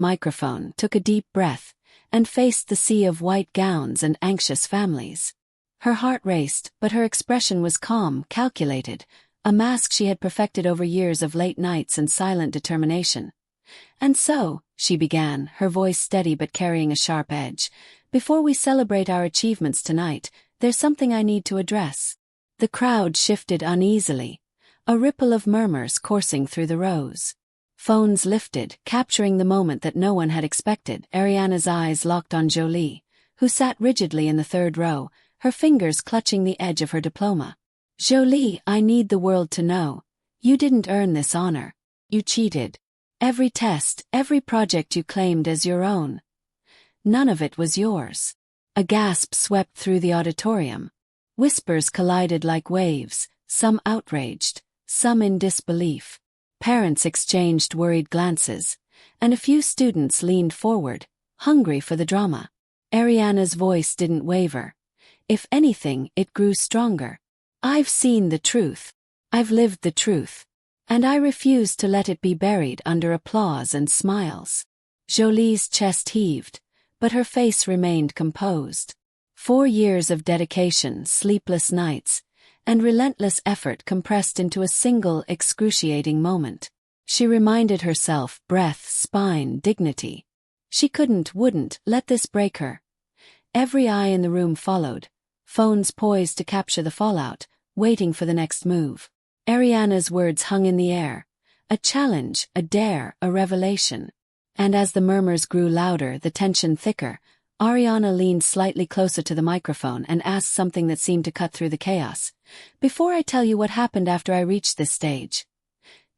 Microphone took a deep breath and faced the sea of white gowns and anxious families. Her heart raced, but her expression was calm, calculated, a mask she had perfected over years of late nights and silent determination. "And so," she began, her voice steady but carrying a sharp edge, "before we celebrate our achievements tonight, there's something I need to address." The crowd shifted uneasily, a ripple of murmurs coursing through the rows. Phones lifted, capturing the moment that no one had expected. Ariana's eyes locked on Jolie, who sat rigidly in the third row, her fingers clutching the edge of her diploma. "Jolie, I need the world to know. You didn't earn this honor. You cheated. Every test, every project you claimed as your own. None of it was yours." A gasp swept through the auditorium. Whispers collided like waves, some outraged, some in disbelief. Parents exchanged worried glances, and a few students leaned forward, hungry for the drama. Ariana's voice didn't waver. If anything, it grew stronger. "I've seen the truth. I've lived the truth. And I refuse to let it be buried under applause and smiles." Jolie's chest heaved, but her face remained composed. 4 years of dedication, sleepless nights, and relentless effort compressed into a single excruciating moment. She reminded herself, breath, spine, dignity. She wouldn't let this break her. Every eye in the room followed, phones poised to capture the fallout, waiting for the next move. Ariana's words hung in the air. A challenge, a dare, a revelation. And as the murmurs grew louder, the tension thicker, Ariana leaned slightly closer to the microphone and asked something that seemed to cut through the chaos. "Before I tell you what happened after I reached this stage,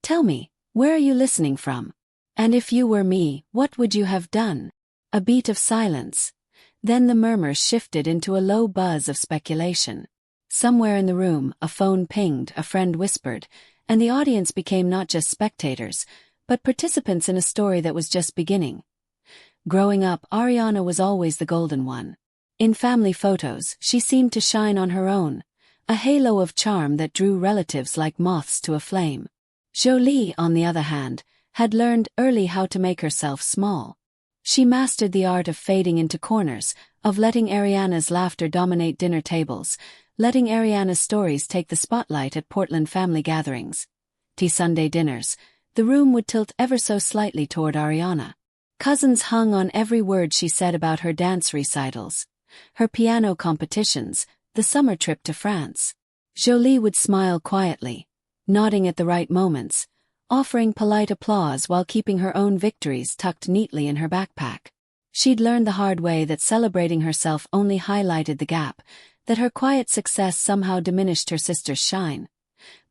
tell me, where are you listening from? And if you were me, what would you have done?" A beat of silence. Then the murmurs shifted into a low buzz of speculation. Somewhere in the room, a phone pinged, a friend whispered, and the audience became not just spectators, but participants in a story that was just beginning. Growing up, Ariana was always the golden one. In family photos, she seemed to shine on her own, a halo of charm that drew relatives like moths to a flame. Jolie, on the other hand, had learned early how to make herself small. She mastered the art of fading into corners, of letting Ariana's laughter dominate dinner tables, letting Ariana's stories take the spotlight at Portland family gatherings. Sunday dinners, the room would tilt ever so slightly toward Ariana. Cousins hung on every word she said about her dance recitals, her piano competitions, the summer trip to France. Jolie would smile quietly, nodding at the right moments, offering polite applause while keeping her own victories tucked neatly in her backpack. She'd learned the hard way that celebrating herself only highlighted the gap, that her quiet success somehow diminished her sister's shine.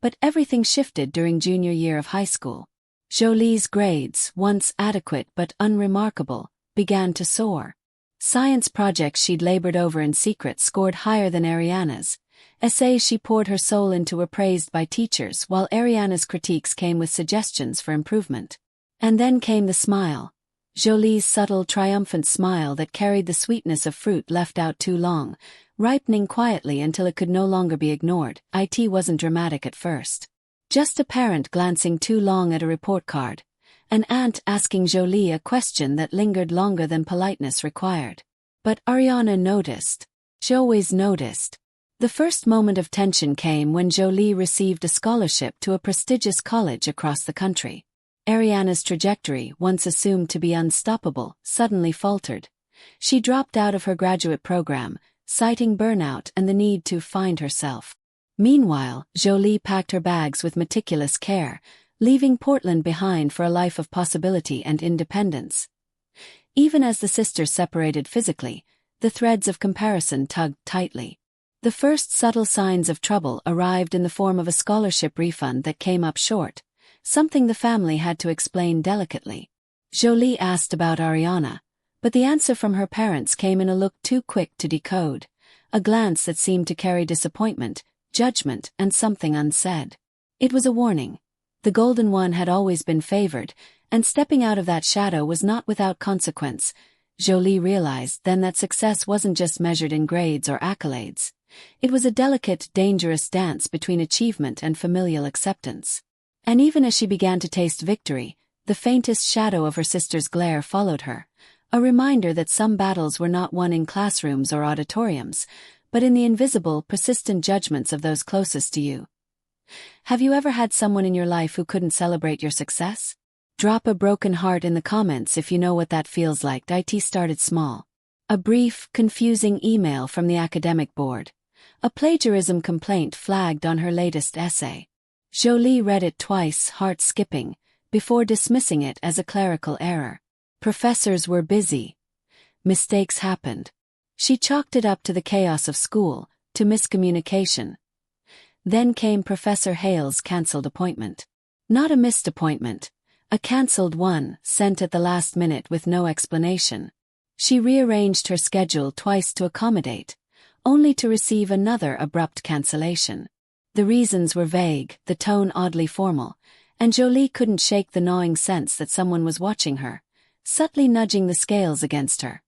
But everything shifted during junior year of high school. Jolie's grades, once adequate but unremarkable, began to soar. Science projects she'd labored over in secret scored higher than Ariana's. Essays she poured her soul into were praised by teachers, while Ariana's critiques came with suggestions for improvement. And then came the smile. Jolie's subtle, triumphant smile that carried the sweetness of fruit left out too long, ripening quietly until it could no longer be ignored. It wasn't dramatic at first. Just a parent glancing too long at a report card, an aunt asking Jolie a question that lingered longer than politeness required. But Ariana noticed. She always noticed. The first moment of tension came when Jolie received a scholarship to a prestigious college across the country. Ariana's trajectory, once assumed to be unstoppable, suddenly faltered. She dropped out of her graduate program, citing burnout and the need to find herself. Meanwhile, Jolie packed her bags with meticulous care, leaving Portland behind for a life of possibility and independence. Even as the sisters separated physically, the threads of comparison tugged tightly. The first subtle signs of trouble arrived in the form of a scholarship refund that came up short, something the family had to explain delicately. Jolie asked about Ariana, but the answer from her parents came in a look too quick to decode, a glance that seemed to carry disappointment, judgment, and something unsaid. It was a warning. The golden one had always been favored, and stepping out of that shadow was not without consequence. Jolie realized then that success wasn't just measured in grades or accolades. It was a delicate, dangerous dance between achievement and familial acceptance. And even as she began to taste victory, The faintest shadow of her sister's glare followed her, a reminder that some battles were not won in classrooms or auditoriums, but in the invisible, persistent judgments of those closest to you. Have you ever had someone in your life who couldn't celebrate your success? Drop a broken heart in the comments if you know what that feels like. It started small. A brief, confusing email from the academic board. A plagiarism complaint flagged on her latest essay. Jolie read it twice, heart skipping, before dismissing it as a clerical error. Professors were busy. Mistakes happened. She chalked it up to the chaos of school, to miscommunication. Then came Professor Hale's cancelled appointment. Not a missed appointment, a cancelled one, sent at the last minute with no explanation. She rearranged her schedule twice to accommodate, only to receive another abrupt cancellation. The reasons were vague, the tone oddly formal, and Jolie couldn't shake the gnawing sense that someone was watching her, subtly nudging the scales against her.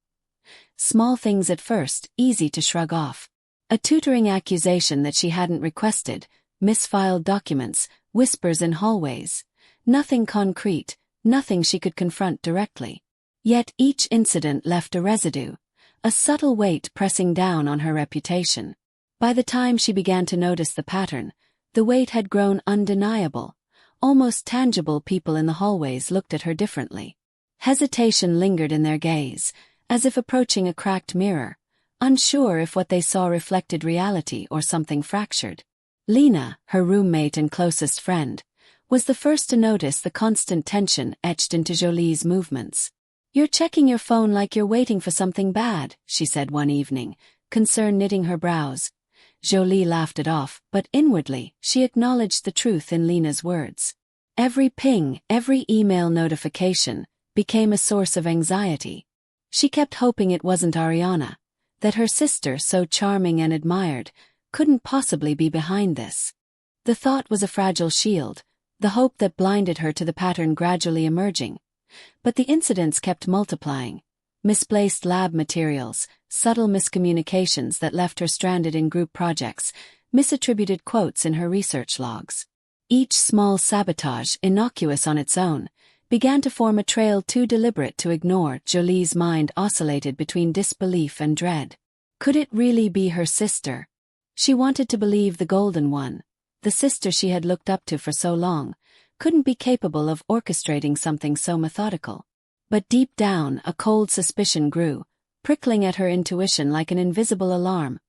Small things at first, easy to shrug off. A tutoring accusation that she hadn't requested, misfiled documents, whispers in hallways. Nothing concrete, nothing she could confront directly. Yet each incident left a residue, a subtle weight pressing down on her reputation. By the time she began to notice the pattern, the weight had grown undeniable. Almost tangible. People in the hallways looked at her differently. Hesitation lingered in their gaze, as if approaching a cracked mirror, unsure if what they saw reflected reality or something fractured. Lena, her roommate and closest friend, was the first to notice the constant tension etched into Jolie's movements. "You're checking your phone like you're waiting for something bad," she said one evening, concern knitting her brows. Jolie laughed it off, but inwardly, she acknowledged the truth in Lena's words. Every ping, every email notification, became a source of anxiety. She kept hoping it wasn't Ariana, that her sister, so charming and admired, couldn't possibly be behind this. The thought was a fragile shield, the hope that blinded her to the pattern gradually emerging. But the incidents kept multiplying. Misplaced lab materials, subtle miscommunications that left her stranded in group projects, misattributed quotes in her research logs. Each small sabotage, innocuous on its own, began to form a trail too deliberate to ignore. Jolie's mind oscillated between disbelief and dread. Could it really be her sister? She wanted to believe the golden one, the sister she had looked up to for so long, couldn't be capable of orchestrating something so methodical. But deep down, a cold suspicion grew, prickling at her intuition like an invisible alarm.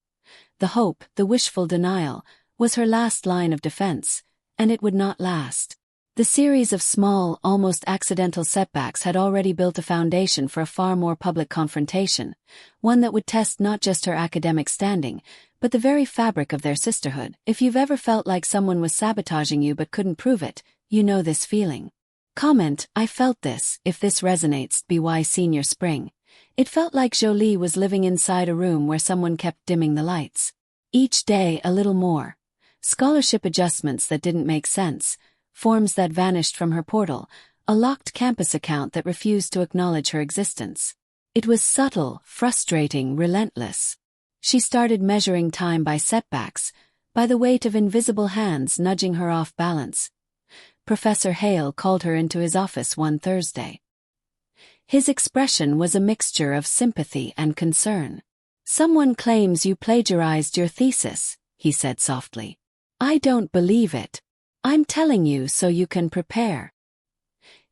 The hope, the wishful denial, was her last line of defense, and it would not last. The series of small, almost accidental setbacks had already built a foundation for a far more public confrontation, one that would test not just her academic standing, but the very fabric of their sisterhood. If you've ever felt like someone was sabotaging you but couldn't prove it, you know this feeling. Comment, "I felt this," if this resonates. BY Senior Spring. It felt like Jolie was living inside a room where someone kept dimming the lights. Each day a little more. Scholarship adjustments that didn't make sense, forms that vanished from her portal, a locked campus account that refused to acknowledge her existence. It was subtle, frustrating, relentless. She started measuring time by setbacks, by the weight of invisible hands nudging her off balance. Professor Hale called her into his office one Thursday. His expression was a mixture of sympathy and concern. "Someone claims you plagiarized your thesis," he said softly. "I don't believe it. I'm telling you so you can prepare."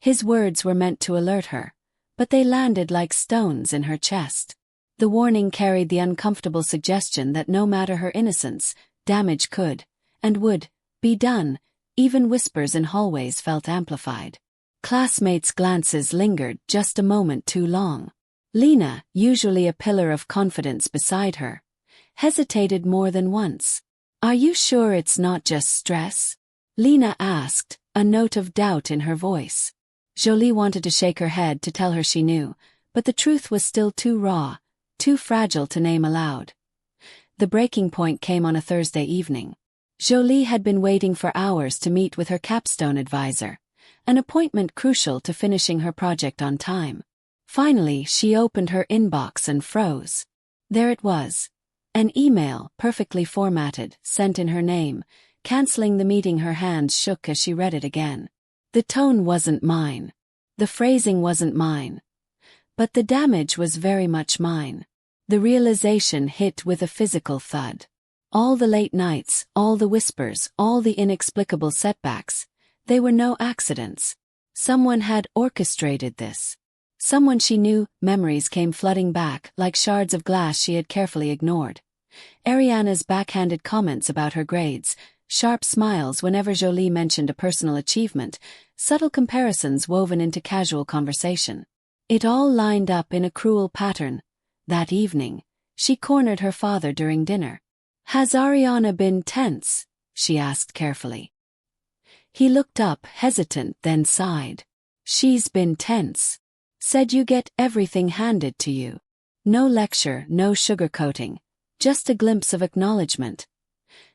His words were meant to alert her, but they landed like stones in her chest. The warning carried the uncomfortable suggestion that no matter her innocence, damage could, and would, be done. Even whispers in hallways felt amplified. Classmates' glances lingered just a moment too long. Lena, usually a pillar of confidence beside her, hesitated more than once. "Are you sure it's not just stress?" Lena asked, a note of doubt in her voice. Jolie wanted to shake her head to tell her she knew, but the truth was still too raw, too fragile to name aloud. The breaking point came on a Thursday evening. Jolie had been waiting for hours to meet with her capstone advisor, an appointment crucial to finishing her project on time. Finally, she opened her inbox and froze. There it was. An email, perfectly formatted, sent in her name, canceling the meeting. Her hands shook as she read it again. The tone wasn't mine. The phrasing wasn't mine. But the damage was very much mine. The realization hit with a physical thud. All the late nights, all the whispers, all the inexplicable setbacks, they were no accidents. Someone had orchestrated this. Someone she knew. Memories came flooding back like shards of glass she had carefully ignored. Ariana's backhanded comments about her grades, sharp smiles whenever Jolie mentioned a personal achievement, subtle comparisons woven into casual conversation. It all lined up in a cruel pattern. That evening, she cornered her father during dinner. "Has Ariana been tense?" she asked carefully. He looked up, hesitant, then sighed. "She's been tense. Said you get everything handed to you. No lecture, no sugarcoating, just a glimpse of acknowledgement."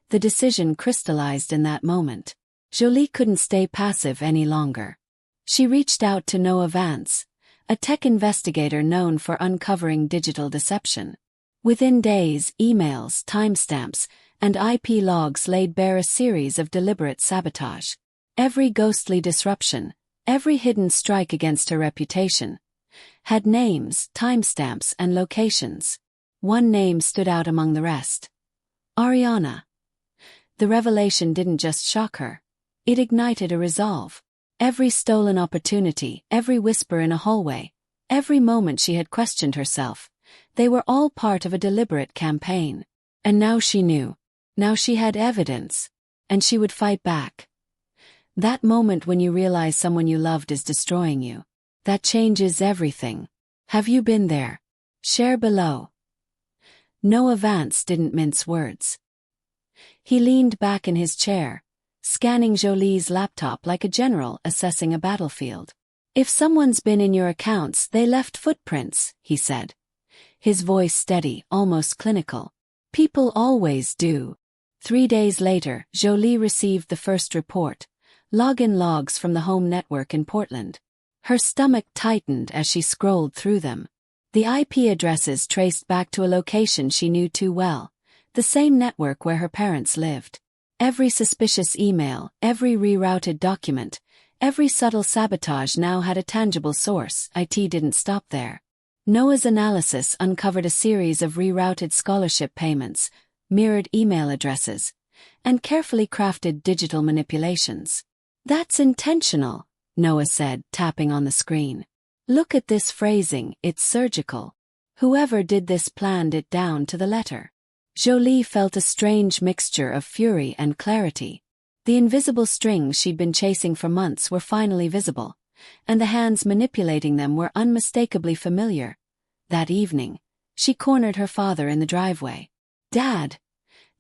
The decision crystallized in that moment. Jolie couldn't stay passive any longer. She reached out to Noah Vance, a tech investigator known for uncovering digital deception. Within days, emails, timestamps, and IP logs laid bare a series of deliberate sabotage. Every ghostly disruption, every hidden strike against her reputation, had names, timestamps, and locations. One name stood out among the rest. Ariana. The revelation didn't just shock her. It ignited a resolve. Every stolen opportunity, every whisper in a hallway, every moment she had questioned herself, they were all part of a deliberate campaign. And now she knew. Now she had evidence. And she would fight back. That moment when you realize someone you loved is destroying you. That changes everything. Have you been there? Share below. Noah Vance didn't mince words. He leaned back in his chair, scanning Jolie's laptop like a general assessing a battlefield. "If someone's been in your accounts, they left footprints," he said. His voice steady, almost clinical. "People always do." 3 days later, Jolie received the first report, login logs from the home network in Portland. Her stomach tightened as she scrolled through them. The IP addresses traced back to a location she knew too well, the same network where her parents lived. Every suspicious email, every rerouted document, every subtle sabotage now had a tangible source. IT didn't stop there. Noah's analysis uncovered a series of rerouted scholarship payments, mirrored email addresses, and carefully crafted digital manipulations. "That's intentional," Noah said, tapping on the screen. "Look at this phrasing, it's surgical. Whoever did this planned it down to the letter." Jolie felt a strange mixture of fury and clarity. The invisible strings she'd been chasing for months were finally visible, and the hands manipulating them were unmistakably familiar. That evening, she cornered her father in the driveway. "Dad,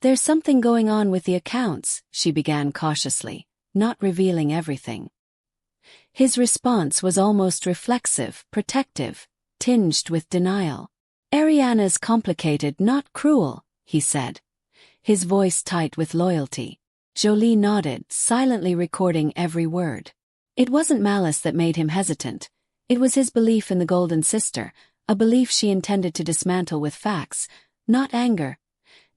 there's something going on with the accounts," she began cautiously, not revealing everything. His response was almost reflexive, protective, tinged with denial. "Ariana's complicated, not cruel," he said, his voice tight with loyalty. Jolie nodded, silently recording every word. It wasn't malice that made him hesitant. It was his belief in the Golden Sister, a belief she intended to dismantle with facts, not anger.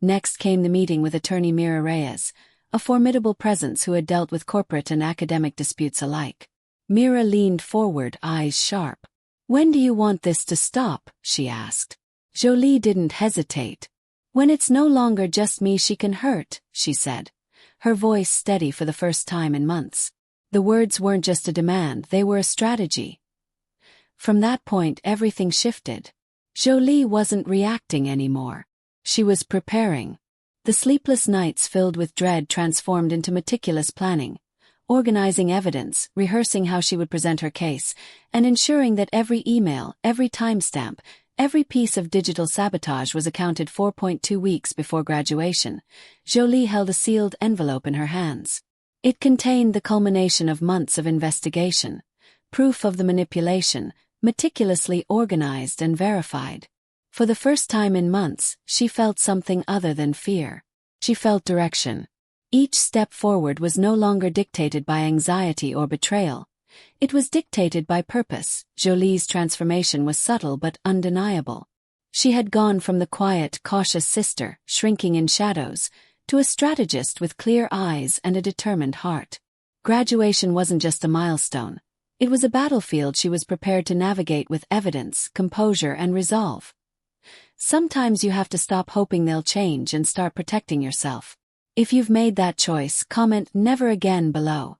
Next came the meeting with attorney Mira Reyes, a formidable presence who had dealt with corporate and academic disputes alike. Mira leaned forward, eyes sharp. "When do you want this to stop?" she asked. Jolie didn't hesitate. "When it's no longer just me she can hurt," she said, her voice steady for the first time in months. The words weren't just a demand, they were a strategy. From that point, everything shifted. Jolie wasn't reacting anymore. She was preparing. The sleepless nights filled with dread transformed into meticulous planning, organizing evidence, rehearsing how she would present her case, and ensuring that every email, every timestamp, every piece of digital sabotage was accounted for. 2 weeks before graduation, Jolie held a sealed envelope in her hands. It contained the culmination of months of investigation, proof of the manipulation, meticulously organized and verified. For the first time in months, she felt something other than fear. She felt direction. Each step forward was no longer dictated by anxiety or betrayal. It was dictated by purpose. Jolie's transformation was subtle but undeniable. She had gone from the quiet, cautious sister, shrinking in shadows, to a strategist with clear eyes and a determined heart. Graduation wasn't just a milestone. It was a battlefield she was prepared to navigate with evidence, composure, and resolve. Sometimes you have to stop hoping they'll change and start protecting yourself. If you've made that choice, comment "never again" below.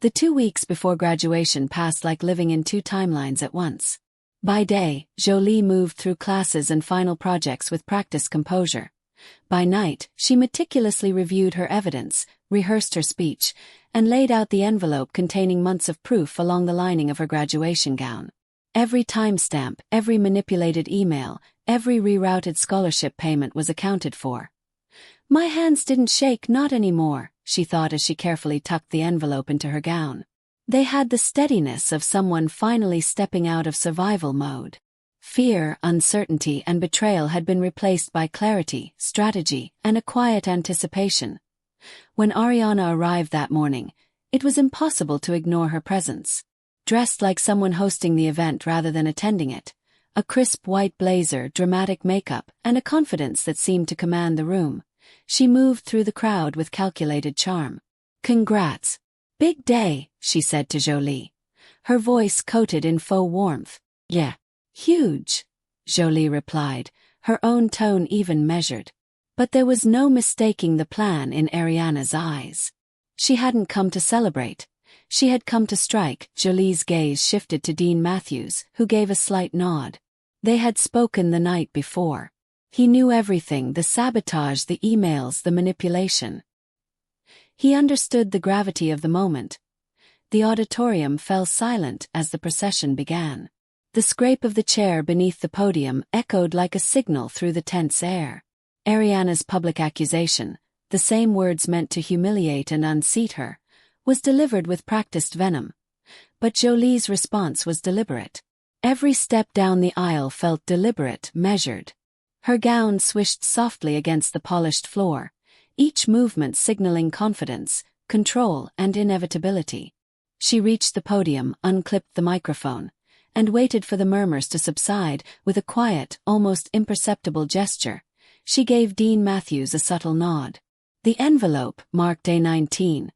The 2 weeks before graduation passed like living in 2 timelines at once. By day, Jolie moved through classes and final projects with practiced composure. By night, she meticulously reviewed her evidence, rehearsed her speech, and laid out the envelope containing months of proof along the lining of her graduation gown. Every timestamp, every manipulated email, every rerouted scholarship payment was accounted for. "My hands didn't shake, not anymore," she thought as she carefully tucked the envelope into her gown. They had the steadiness of someone finally stepping out of survival mode. Fear, uncertainty, and betrayal had been replaced by clarity, strategy, and a quiet anticipation. When Ariana arrived that morning, it was impossible to ignore her presence. Dressed like someone hosting the event rather than attending it, a crisp white blazer, dramatic makeup, and a confidence that seemed to command the room, she moved through the crowd with calculated charm. "Congrats. Big day," she said to Jolie, her voice coated in faux warmth. "Yeah. Huge," Jolie replied, her own tone even measured. But there was no mistaking the plan in Ariana's eyes. She hadn't come to celebrate. She had come to strike. Jolie's gaze shifted to Dean Matthews, who gave a slight nod. They had spoken the night before. He knew everything: the sabotage, the emails, the manipulation. He understood the gravity of the moment. The auditorium fell silent as the procession began. The scrape of the chair beneath the podium echoed like a signal through the tense air. Ariana's public accusation, the same words meant to humiliate and unseat her, was delivered with practiced venom. But Jolie's response was deliberate. Every step down the aisle felt deliberate, measured. Her gown swished softly against the polished floor, each movement signaling confidence, control, and inevitability. She reached the podium, unclipped the microphone, and waited for the murmurs to subside. With a quiet, almost imperceptible gesture, she gave Dean Matthews a subtle nod. The envelope, marked A19,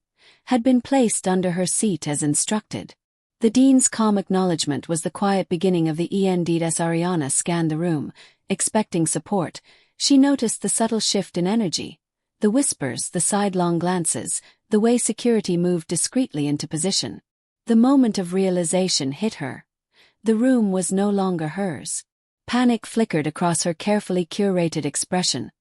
had been placed under her seat as instructed. The dean's calm acknowledgement was the quiet beginning of the end. As Ariana scanned the room, expecting support, she noticed the subtle shift in energy. The whispers, the sidelong glances, the way security moved discreetly into position. The moment of realization hit her. The room was no longer hers. Panic flickered across her carefully curated expression.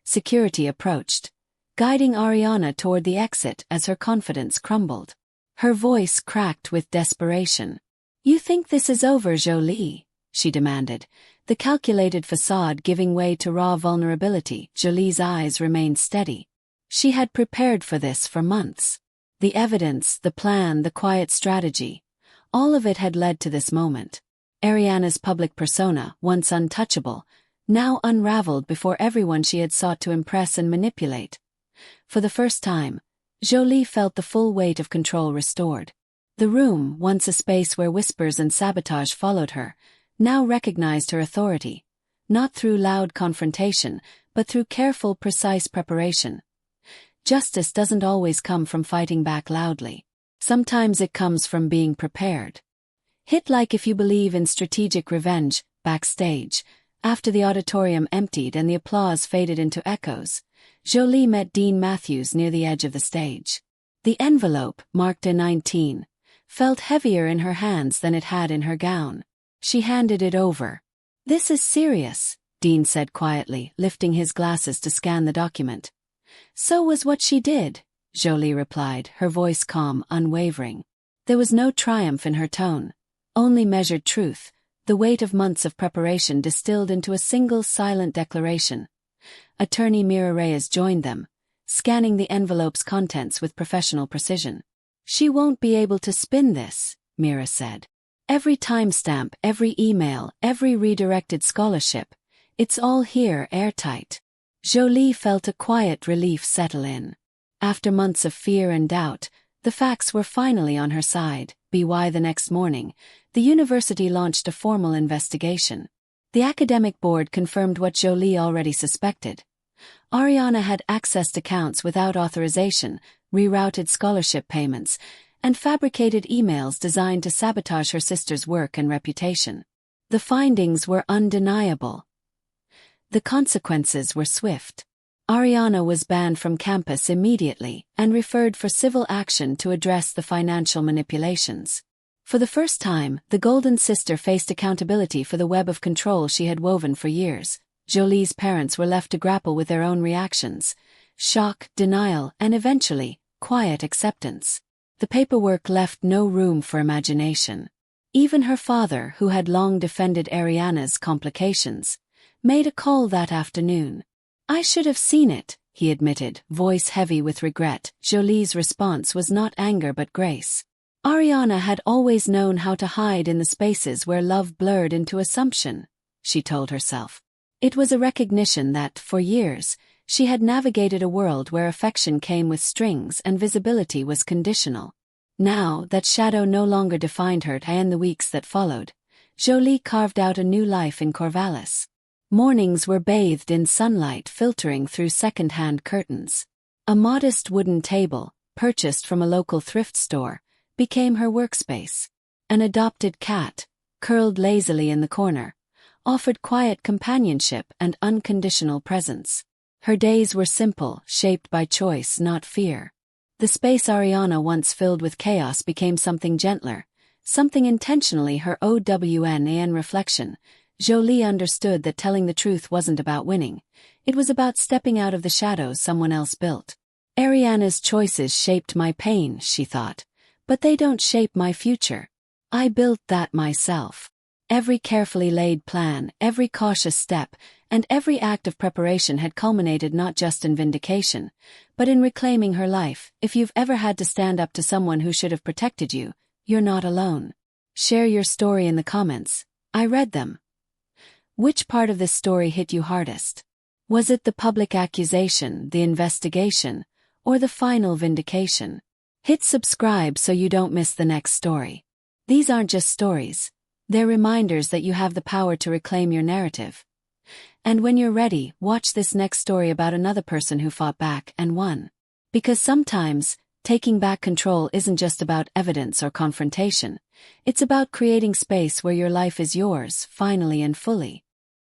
Security approached, guiding Ariana toward the exit as her confidence crumbled. Her voice cracked with desperation. "You think this is over, Jolie?" she demanded, the calculated facade giving way to raw vulnerability. Jolie's eyes remained steady. She had prepared for this for months. The evidence, the plan, the quiet strategy, all of it had led to this moment. Ariana's public persona, once untouchable, now unraveled before everyone she had sought to impress and manipulate. For the first time, Jolie felt the full weight of control restored. The room, once a space where whispers and sabotage followed her, now recognized her authority, not through loud confrontation, but through careful, precise preparation. Justice doesn't always come from fighting back loudly. Sometimes it comes from being prepared. Hit like if you believe in strategic revenge. Backstage, after the auditorium emptied and the applause faded into echoes, Jolie met Dean Matthews near the edge of the stage. The envelope, marked A19, felt heavier in her hands than it had in her gown. She handed it over. "This is serious," Dean said quietly, lifting his glasses to scan the document. "So was what she did," Jolie replied, her voice calm, unwavering. There was no triumph in her tone, only measured truth, the weight of months of preparation distilled into a single silent declaration. Attorney Mira Reyes joined them, scanning the envelope's contents with professional precision. "She won't be able to spin this," Mira said. "Every timestamp, every email, every redirected scholarship, it's all here, airtight." Jolie felt a quiet relief settle in. After months of fear and doubt, the facts were finally on her side. The next morning, the university launched a formal investigation. The academic board confirmed what Jolie already suspected. Ariana had accessed accounts without authorization, rerouted scholarship payments, and fabricated emails designed to sabotage her sister's work and reputation. The findings were undeniable. The consequences were swift. Ariana was banned from campus immediately and referred for civil action to address the financial manipulations. For the first time, the Golden Sister faced accountability for the web of control she had woven for years. Jolie's parents were left to grapple with their own reactions: shock, denial, and eventually, quiet acceptance. The paperwork left no room for imagination. Even her father, who had long defended Ariana's complications, made a call that afternoon. "I should have seen it," he admitted, voice heavy with regret. Jolie's response was not anger but grace. Ariana had always known how to hide in the spaces where love blurred into assumption, she told herself. It was a recognition that, for years, she had navigated a world where affection came with strings and visibility was conditional. Now that shadow no longer defined her, and the weeks that followed, Jolie carved out a new life in Corvallis. Mornings were bathed in sunlight filtering through second-hand curtains. A modest wooden table, purchased from a local thrift store, became her workspace. An adopted cat, curled lazily in the corner, offered quiet companionship and unconditional presence. Her days were simple, shaped by choice, not fear. The space Ariana once filled with chaos became something gentler, something intentionally her own reflection. Jolie understood that telling the truth wasn't about winning. It was about stepping out of the shadows someone else built. Ariana's choices shaped my pain, she thought, but they don't shape my future. I built that myself. Every carefully laid plan, every cautious step, and every act of preparation had culminated not just in vindication, but in reclaiming her life. If you've ever had to stand up to someone who should have protected you, you're not alone. Share your story in the comments. I read them. Which part of this story hit you hardest? Was it the public accusation, the investigation, or the final vindication? Hit subscribe so you don't miss the next story. These aren't just stories. They're reminders that you have the power to reclaim your narrative. And when you're ready, watch this next story about another person who fought back and won. Because sometimes, taking back control isn't just about evidence or confrontation. It's about creating space where your life is yours, finally and fully.